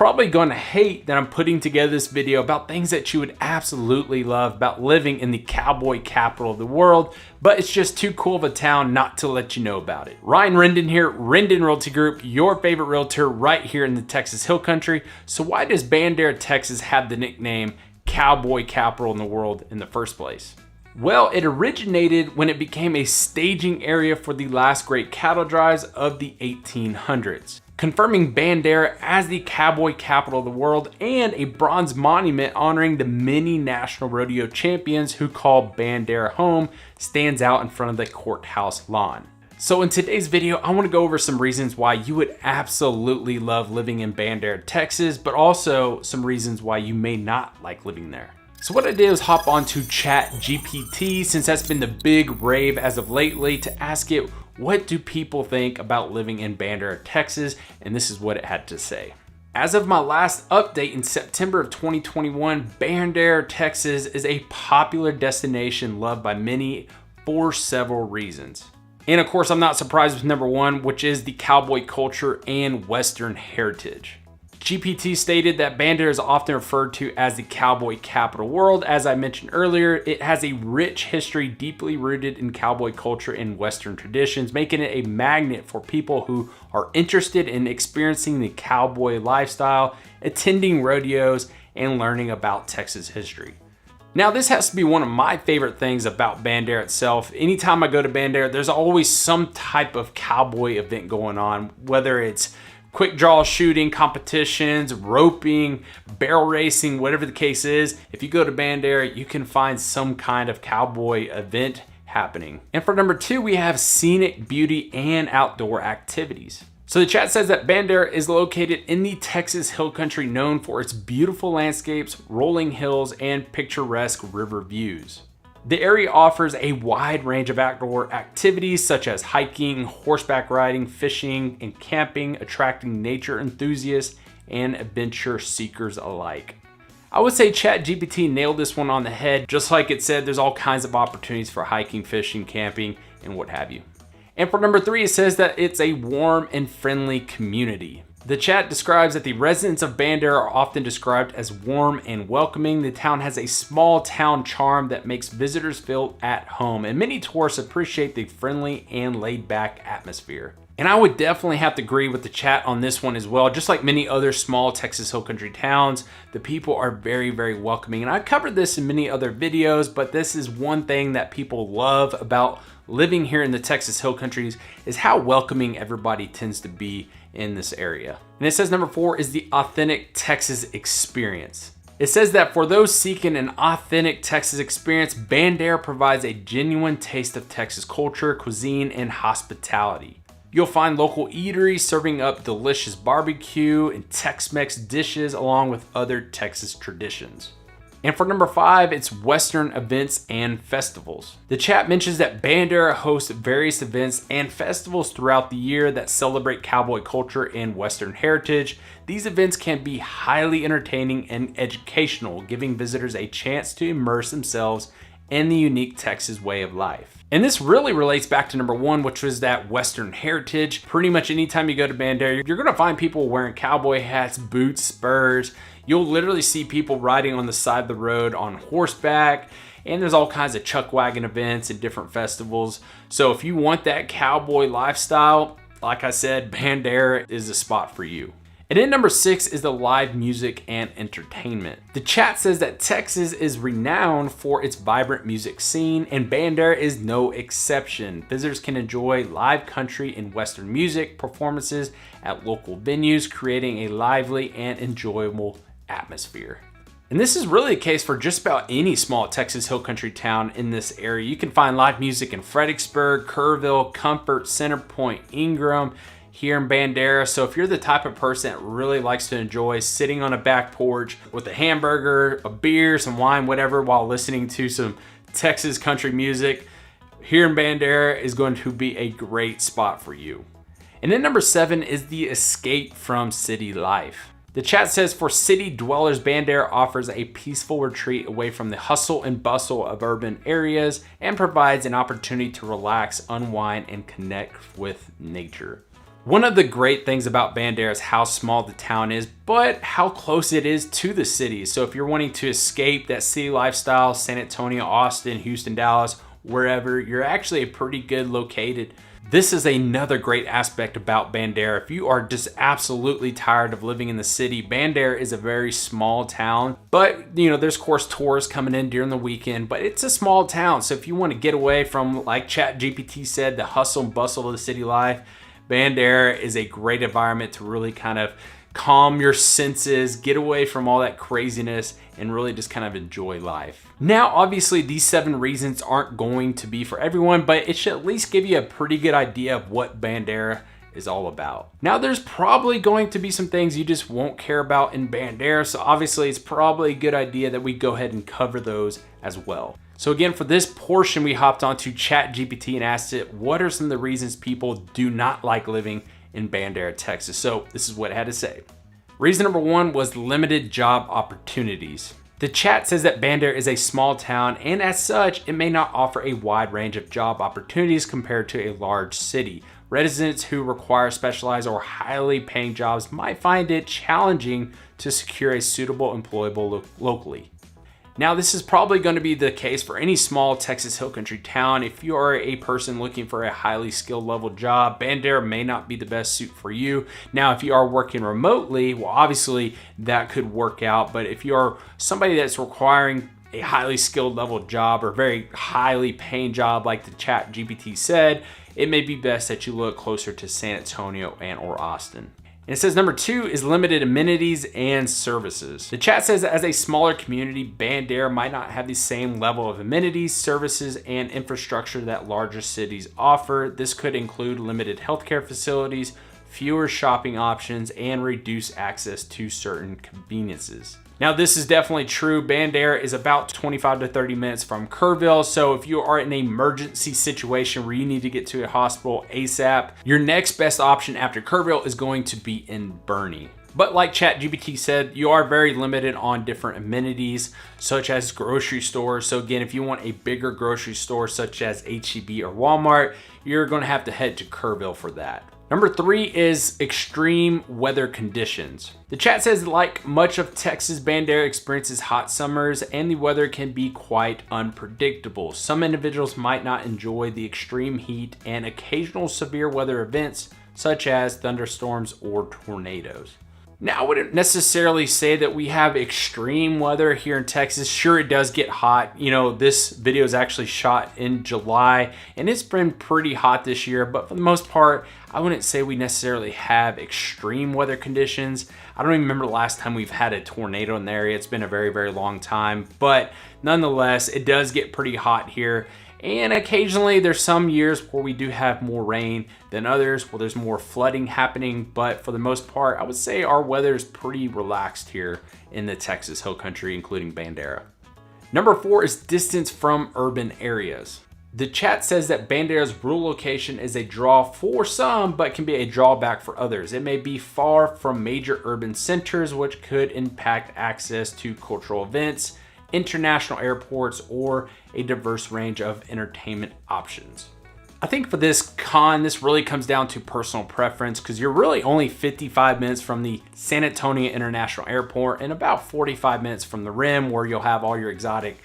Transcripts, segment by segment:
probably going to hate that I'm putting together this video about things that you would absolutely love about living in the cowboy capital of the world, but it's just too cool of a town not to let you know about it. Ryan Rendon here, Rendon Realty Group, your favorite realtor right here in the Texas Hill Country. So why does Bandera, Texas have the nickname cowboy capital in the world in the first place? Well, it originated when it became a staging area for the last great cattle drives of the 1800s, confirming Bandera as the cowboy capital of the world, and a bronze monument honoring the many national rodeo champions who call Bandera home stands out in front of the courthouse lawn. So in today's video, I want to go over some reasons why you would absolutely love living in Bandera, Texas, but also some reasons why you may not like living there. So what I did was hop onto ChatGPT, since that's been the big rave as of lately, to ask it, what do people think about living in Bandera, Texas? And this is what it had to say. As of my last update in September of 2021, Bandera, Texas is a popular destination loved by many for several reasons. And of course, I'm not surprised with number one, which is the cowboy culture and Western heritage. GPT stated that Bandera is often referred to as the cowboy capital world. As I mentioned earlier, it has a rich history deeply rooted in cowboy culture and Western traditions, making it a magnet for people who are interested in experiencing the cowboy lifestyle, attending rodeos, and learning about Texas history. Now, this has to be one of my favorite things about Bandera itself. Anytime I go to Bandera, there's always some type of cowboy event going on, whether it's quick draw shooting competitions, roping, barrel racing, whatever the case is. If you go to Bandera, you can find some kind of cowboy event happening. And for number two, we have scenic beauty and outdoor activities. So the chat says that Bandera is located in the Texas Hill Country, known for its beautiful landscapes, rolling hills, and picturesque river views. The area offers a wide range of outdoor activities such as hiking, horseback riding, fishing, and camping, attracting nature enthusiasts and adventure seekers alike. I would say ChatGPT nailed this one on the head. Just like it said, there's all kinds of opportunities for hiking, fishing, camping, and what have you. And for number three, it says that it's a warm and friendly community. The chat describes that the residents of Bandera are often described as warm and welcoming. The town has a small town charm that makes visitors feel at home, and many tourists appreciate the friendly and laid-back atmosphere. And I would definitely have to agree with the chat on this one as well. Just like many other small Texas Hill Country towns, the people are very, very welcoming. And I covered this in many other videos, but this is one thing that people love about living here in the Texas Hill Countries is how welcoming everybody tends to be in this area. And it says number four is the authentic Texas experience. It says that for those seeking an authentic Texas experience, Bandera provides a genuine taste of Texas culture, cuisine, and hospitality. You'll find local eateries serving up delicious barbecue and Tex-Mex dishes along with other Texas traditions. And for number five, it's Western events and festivals. The chat mentions that Bandera hosts various events and festivals throughout the year that celebrate cowboy culture and Western heritage. These events can be highly entertaining and educational, giving visitors a chance to immerse themselves in the unique Texas way of life. And this really relates back to number one, which was that Western heritage. Pretty much anytime you go to Bandera, you're gonna find people wearing cowboy hats, boots, spurs. You'll literally see people riding on the side of the road on horseback, and there's all kinds of chuck wagon events and different festivals. So if you want that cowboy lifestyle, like I said, Bandera is the spot for you. And then number six is the live music and entertainment. The chat says that Texas is renowned for its vibrant music scene, and Bandera is no exception. Visitors can enjoy live country and Western music performances at local venues, creating a lively and enjoyable atmosphere. And this is really the case for just about any small Texas Hill Country town in this area. You can find live music in Fredericksburg, Kerrville, Comfort, Centerpoint, Ingram, here in Bandera. So if you're the type of person that really likes to enjoy sitting on a back porch with a hamburger, a beer, some wine, whatever, while listening to some Texas country music, here in Bandera is going to be a great spot for you. And then number seven is the escape from city life. The chat says for city dwellers, Bandera offers a peaceful retreat away from the hustle and bustle of urban areas and provides an opportunity to relax, unwind, and connect with nature. One of the great things about Bandera is how small the town is, but how close it is to the city. So if you're wanting to escape that city lifestyle, San Antonio, Austin, Houston, Dallas, wherever, you're actually a pretty good located. This is another great aspect about Bandera. If you are just absolutely tired of living in the city, Bandera is a very small town, but there's of course tourists coming in during the weekend, but it's a small town. So if you want to get away from, like ChatGPT said, the hustle and bustle of the city life, Bandera is a great environment to really kind of calm your senses, get away from all that craziness, and really just kind of enjoy life. Now, obviously, these 7 reasons aren't going to be for everyone, but it should at least give you a pretty good idea of what Bandera is all about. Now, there's probably going to be some things you just won't care about in Bandera, so obviously it's probably a good idea that we go ahead and cover those as well. So again, for this portion, we hopped onto ChatGPT and asked it, what are some of the reasons people do not like living in Bandera, Texas? So this is what it had to say. Reason number 1 was limited job opportunities. The chat says that Bandera is a small town, and as such, it may not offer a wide range of job opportunities compared to a large city. Residents who require specialized or highly paying jobs might find it challenging to secure a suitable employable locally. Now, this is probably going to be the case for any small Texas Hill Country town. If you are a person looking for a highly skilled level job, Bandera may not be the best suit for you. Now, if you are working remotely, well, obviously that could work out. But if you are somebody that's requiring a highly skilled level job or very highly paying job, like the ChatGPT said, it may be best that you look closer to San Antonio and or Austin. And it says number 2 is limited amenities and services. The chat says that as a smaller community, Bandera might not have the same level of amenities, services, and infrastructure that larger cities offer. This could include limited healthcare facilities, fewer shopping options, and reduced access to certain conveniences. Now, this is definitely true. Bandera is about 25 to 30 minutes from Kerrville. So if you are in an emergency situation where you need to get to a hospital ASAP, your next best option after Kerrville is going to be in Boerne. But like ChatGPT said, you are very limited on different amenities, such as grocery stores. So again, if you want a bigger grocery store, such as H-E-B or Walmart, you're going to have to head to Kerrville for that. Number 3 is extreme weather conditions. The chat says, like much of Texas, Bandera experiences hot summers and the weather can be quite unpredictable. Some individuals might not enjoy the extreme heat and occasional severe weather events such as thunderstorms or tornadoes. Now, I wouldn't necessarily say that we have extreme weather here in Texas. Sure, it does get hot. This video is actually shot in July, and it's been pretty hot this year, but for the most part, I wouldn't say we necessarily have extreme weather conditions. I don't even remember the last time we've had a tornado in the area. It's been a very, very long time, but nonetheless, it does get pretty hot here. And occasionally there's some years where we do have more rain than others, where there's more flooding happening. But for the most part, I would say our weather is pretty relaxed here in the Texas Hill Country, including Bandera. Number 4 is distance from urban areas. The chat says that Bandera's rural location is a draw for some, but can be a drawback for others. It may be far from major urban centers, which could impact access to cultural events, international airports, or a diverse range of entertainment options. I think for this really comes down to personal preference, because you're really only 55 minutes from the San Antonio International Airport and about 45 minutes from the Rim, where you'll have all your exotic,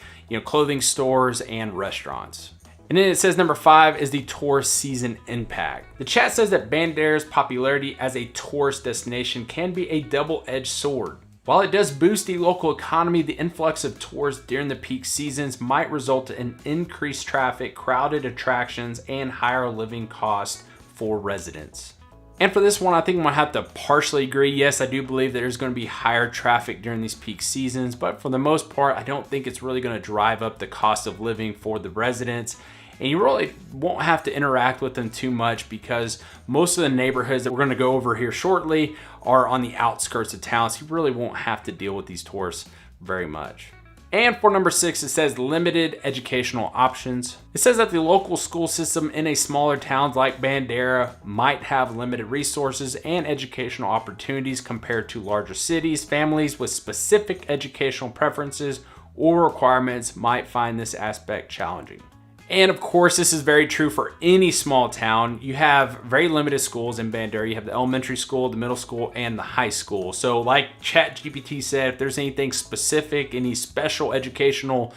clothing stores and restaurants. And then it says number 5 is the tourist season impact. The chat says that Bandera's popularity as a tourist destination can be a double-edged sword. While it does boost the local economy, the influx of tourists during the peak seasons might result in increased traffic, crowded attractions, and higher living costs for residents. And for this one, I think I'm gonna have to partially agree. Yes, I do believe that there's gonna be higher traffic during these peak seasons, but for the most part, I don't think it's really gonna drive up the cost of living for the residents. And you really won't have to interact with them too much, because most of the neighborhoods that we're gonna go over here shortly are on the outskirts of town, so you really won't have to deal with these tourists very much. And for number 6, it says limited educational options. It says that the local school system in a smaller towns like Bandera might have limited resources and educational opportunities compared to larger cities. Families with specific educational preferences or requirements might find this aspect challenging. And of course, this is very true for any small town. You have very limited schools in Bandera. You have the elementary school, the middle school, and the high school. So like ChatGPT said, if there's anything specific, any special educational,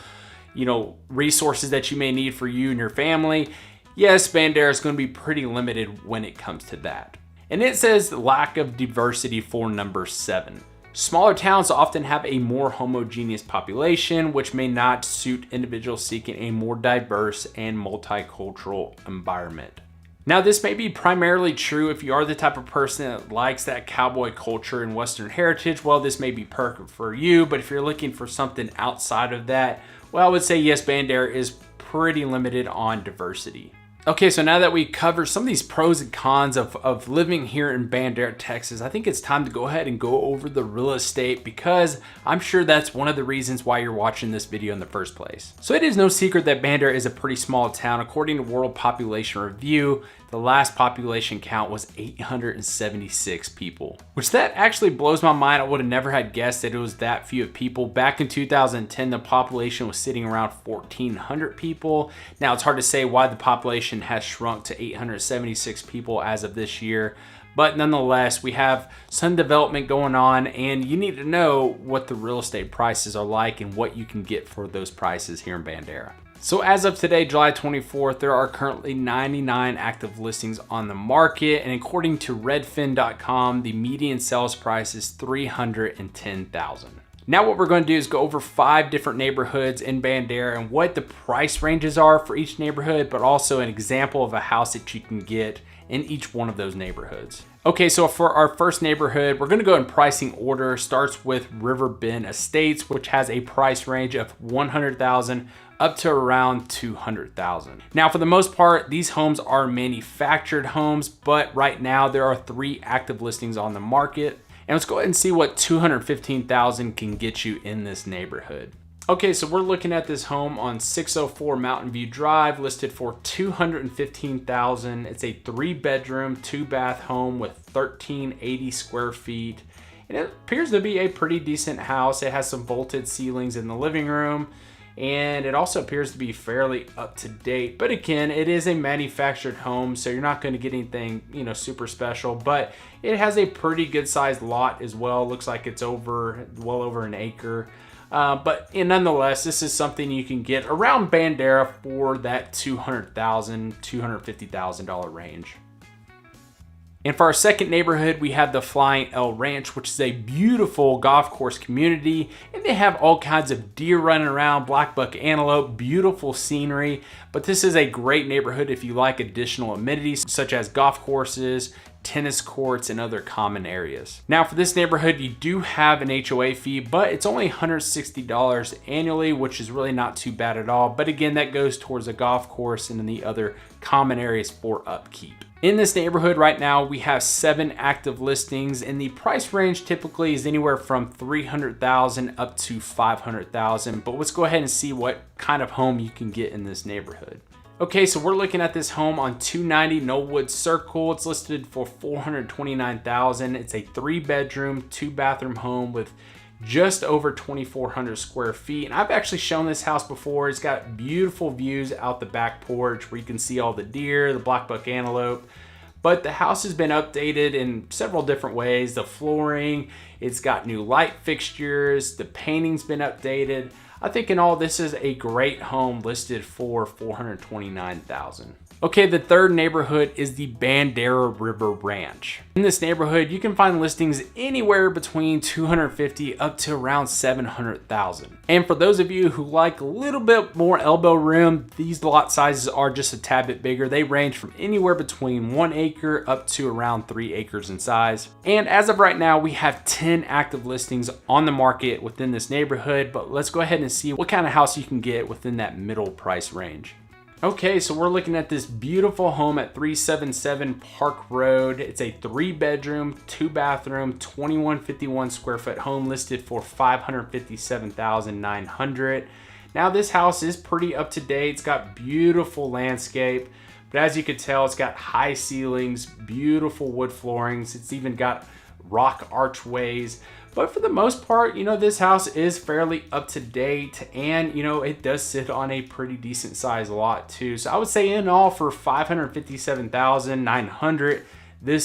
resources that you may need for you and your family, yes, Bandera is going to be pretty limited when it comes to that. And it says lack of diversity for number 7. Smaller towns often have a more homogeneous population, which may not suit individuals seeking a more diverse and multicultural environment. Now, this may be primarily true if you are the type of person that likes that cowboy culture and Western heritage. Well, this may be perfect for you, but if you're looking for something outside of that, well, I would say yes, Bandera is pretty limited on diversity. Okay, so now that we covered some of these pros and cons of living here in Bandera, Texas, I think it's time to go ahead and go over the real estate, because I'm sure that's one of the reasons why you're watching this video in the first place. So it is no secret that Bandera is a pretty small town. According to World Population Review, the last population count was 876 people, which that actually blows my mind. I would have never had guessed that it was that few of people. Back in 2010, the population was sitting around 1,400 people. Now, it's hard to say why the population has shrunk to 876 people as of this year, but nonetheless, we have some development going on, and you need to know what the real estate prices are like and what you can get for those prices here in Bandera. So as of today, July 24th, there are currently 99 active listings on the market, and according to redfin.com, the median sales price is $310,000. Now what we're going to do is go over 5 different neighborhoods in Bandera and what the price ranges are for each neighborhood, but also an example of a house that you can get in each one of those neighborhoods. Okay, so for our first neighborhood, we're going to go in pricing order. Starts with River Bend Estates, which has a price range of $100,000 up to around $200,000. Now, for the most part, these homes are manufactured homes, but right now there are 3 active listings on the market. And let's go ahead and see what $215,000 can get you in this neighborhood. Okay, so we're looking at this home on 604 Mountain View Drive, listed for $215,000. It's a 3-bedroom, 2-bath home with 1,380 square feet. And it appears to be a pretty decent house. It has some vaulted ceilings in the living room, and it also appears to be fairly up to date. But again, it is a manufactured home, so you're not going to get anything, super special, but it has a pretty good sized lot as well. Looks like it's well over an acre. But nonetheless, this is something you can get around Bandera for that $200,000, $250,000 range. And for our second neighborhood, we have the Flying L Ranch, which is a beautiful golf course community. And they have all kinds of deer running around, black buck antelope, beautiful scenery. But this is a great neighborhood if you like additional amenities such as golf courses, tennis courts, and other common areas. Now for this neighborhood, you do have an HOA fee, but it's only $160 annually, which is really not too bad at all. But again, that goes towards a golf course and then the other common areas for upkeep. In this neighborhood right now, we have 7 active listings, and the price range typically is anywhere from $300,000 up to $500,000. But let's go ahead and see what kind of home you can get in this neighborhood. Okay, so we're looking at this home on 290 Knollwood Circle. It's listed for $429,000. It's a 3-bedroom, 2-bathroom home with just over 2,400 square feet. And I've actually shown this house before. It's got beautiful views out the back porch where you can see all the deer, the black buck antelope. But the house has been updated in several different ways. The flooring, it's got new light fixtures, the painting's been updated. I think in all, this is a great home listed for $429,000. Okay, the third neighborhood is the Bandera River Ranch. In this neighborhood, you can find listings anywhere between $250,000 up to around $700,000. And for those of you who like a little bit more elbow room, these lot sizes are just a tad bit bigger. They range from anywhere between 1 acre up to around 3 acres in size. And as of right now, we have 10 active listings on the market within this neighborhood, but let's go ahead and see what kind of house you can get within that middle price range. Okay, so we're looking at this beautiful home at 377 Park Road. It's a 3-bedroom, 2-bathroom, 2,151 square foot home listed for $557,900. Now this house is pretty up to date. It's got beautiful landscape, but as you can tell, it's got high ceilings, beautiful wood floorings. It's even got rock archways. But for the most part, you know, this house is fairly up to date, and you know, it does sit on a pretty decent sized lot too. So I would say in all, for $557,900, this